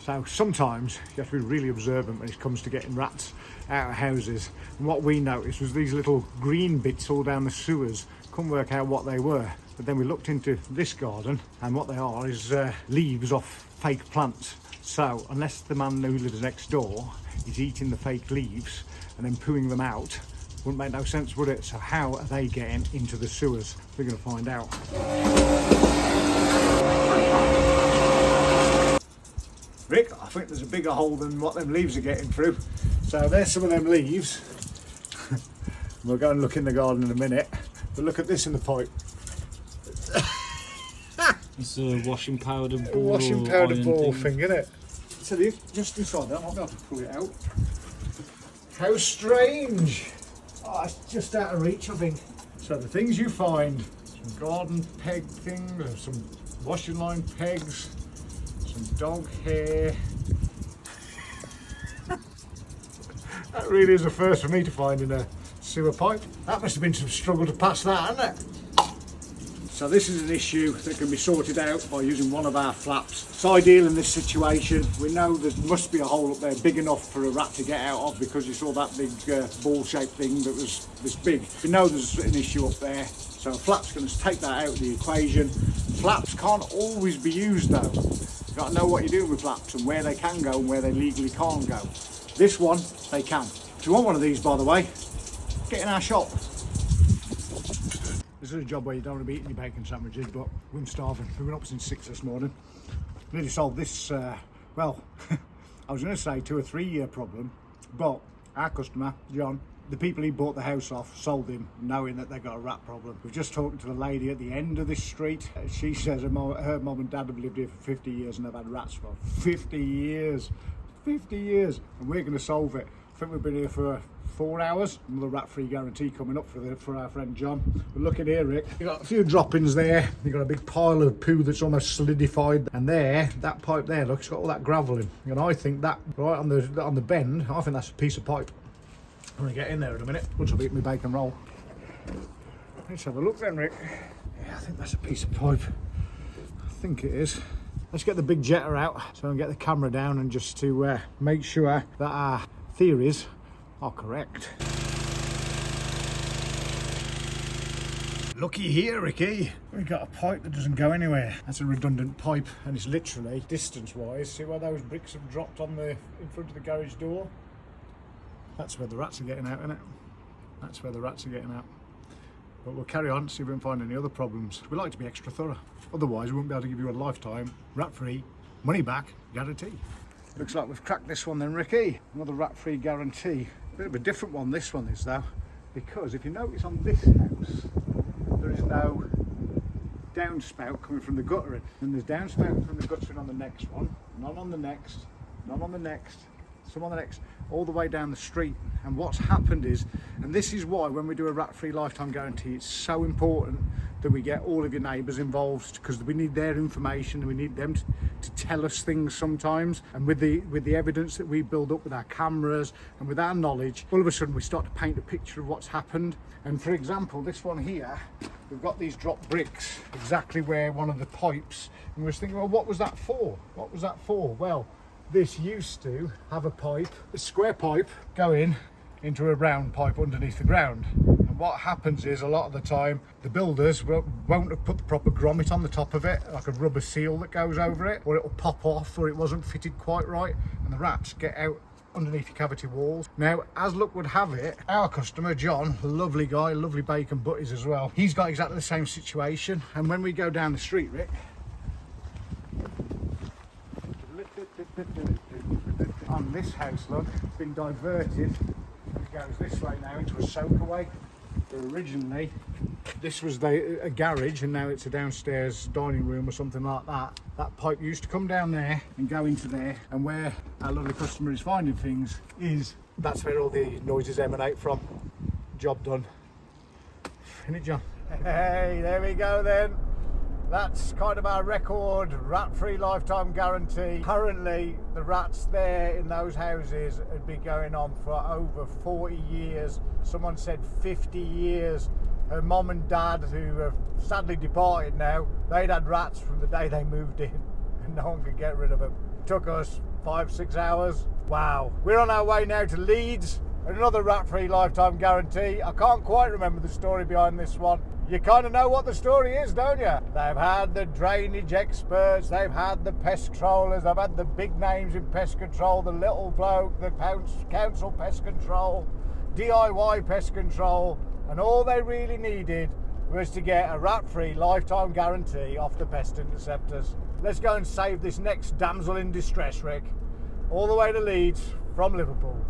So sometimes you have to be really observant when it comes to getting rats out of houses. And what we noticed was these little green bits all down the sewers. Couldn't work out what they were. But then we looked into this garden, and what they are is leaves off fake plants. So unless the man who lives next door is eating the fake leaves and then pooing them out, wouldn't make no sense, would it? So how are they getting into the sewers? We're going to find out. Rick, I think there's a bigger hole than what them leaves are getting through. So there's some of them leaves. We'll go and look in the garden in a minute. But look at this in the pipe. It's a washing powder ball. Washing powder ball thing, isn't it? So just inside that, I might be able to pull it out. How strange! Oh, it's just out of reach, I think. So the things you find: some garden peg things, some washing line pegs, some dog hair. That really is a first for me to find in a sewer pipe. That must have been some struggle to pass that, hasn't it? So this is an issue that can be sorted out by using one of our flaps. It's ideal in this situation. We know there must be a hole up there big enough for a rat to get out of because you saw that big ball-shaped thing that was this big. We know there's an issue up there, so a flap's going to take that out of the equation. Flaps can't always be used though. You've got to know what you're doing with flaps and where they can go and where they legally can't go. This one, they can. If you want one of these, by the way, get in our shop. This is a job where you don't want to be eating your bacon sandwiches, but we're starving. We've been up since 6 this morning. Nearly solved this, well, I was going to say 2 or 3 year problem, but our customer, John, the people he bought the house off, sold him knowing that they got a rat problem. We've just talked to the lady at the end of this street. She says her mum and dad have lived here for 50 years and they've had rats for 50 years. 50 years, and we're going to solve it. I think we've been here for 4 hours. Another rat-free guarantee coming up for our friend John. But look at here, Rick. You've got a few droppings there. You've got a big pile of poo that's almost solidified. And there, that pipe there, look, it's got all that gravel in. And I think that, right on the bend, I think that's a piece of pipe. I'm going to get in there in a minute, once I've eaten my bacon roll. Let's have a look then, Rick. Yeah, I think that's a piece of pipe. I think it is. Let's get the big jetter out so I can get the camera down and just to make sure that our theories are correct. Looky here, Ricky. We've got a pipe that doesn't go anywhere. That's a redundant pipe, and it's literally distance-wise. See where those bricks have dropped on in front of the garage door? That's where the rats are getting out, isn't it? That's where the rats are getting out. But we'll carry on, see if we can find any other problems. We like to be extra thorough. Otherwise, we won't be able to give you a lifetime, rat-free, money-back guarantee. Looks like we've cracked this one then, Ricky. Another rat-free guarantee. Bit of a different one, this one is though. Because if you notice on this house, there is no downspout coming from the guttering. And there's downspout from the guttering on the next one, none on the next, none on the next, some on the next, all the way down the street. And what's happened is, and this is why when we do a rat-free lifetime guarantee, it's so important that we get all of your neighbours involved, because we need their information and we need them to tell us things sometimes. And with the evidence that we build up with our cameras and with our knowledge, all of a sudden we start to paint a picture of what's happened. And for example, this one here, we've got these drop bricks exactly where one of the pipes, and we was thinking, well, what was that for? What was that for? Well, this used to have a pipe, a square pipe, going into a round pipe underneath the ground. And what happens is, a lot of the time, the builders won't have put the proper grommet on the top of it, like a rubber seal that goes over it, or it'll pop off, or it wasn't fitted quite right, and the rats get out underneath your cavity walls. Now, as luck would have it, our customer, John, a lovely guy, lovely bacon butties as well, he's got exactly the same situation. And when we go down the street, Rick, on this house, look, it's been diverted. It goes this way now into a soakaway. But originally, this was a garage, and now it's a downstairs dining room or something like that. That pipe used to come down there and go into there, and where our lovely customer is finding things that's where all the noises emanate from. Job done. Isn't it, John? Hey, there we go then. That's kind of our record rat-free lifetime guarantee. Currently, the rats there in those houses had been going on for over 40 years. Someone said 50 years. Her mum and dad, who have sadly departed now, they'd had rats from the day they moved in, and no one could get rid of them. It took us 5-6 hours. Wow. We're on our way now to Leeds. Another rat-free lifetime guarantee. I can't quite remember the story behind this one. You kind of know what the story is, don't you? They've had the drainage experts, they've had the pest controllers, they've had the big names in pest control, the little bloke, the council pest control, DIY pest control, and all they really needed was to get a rat-free lifetime guarantee off the pest interceptors. Let's go and save this next damsel in distress, Rick. All the way to Leeds from Liverpool.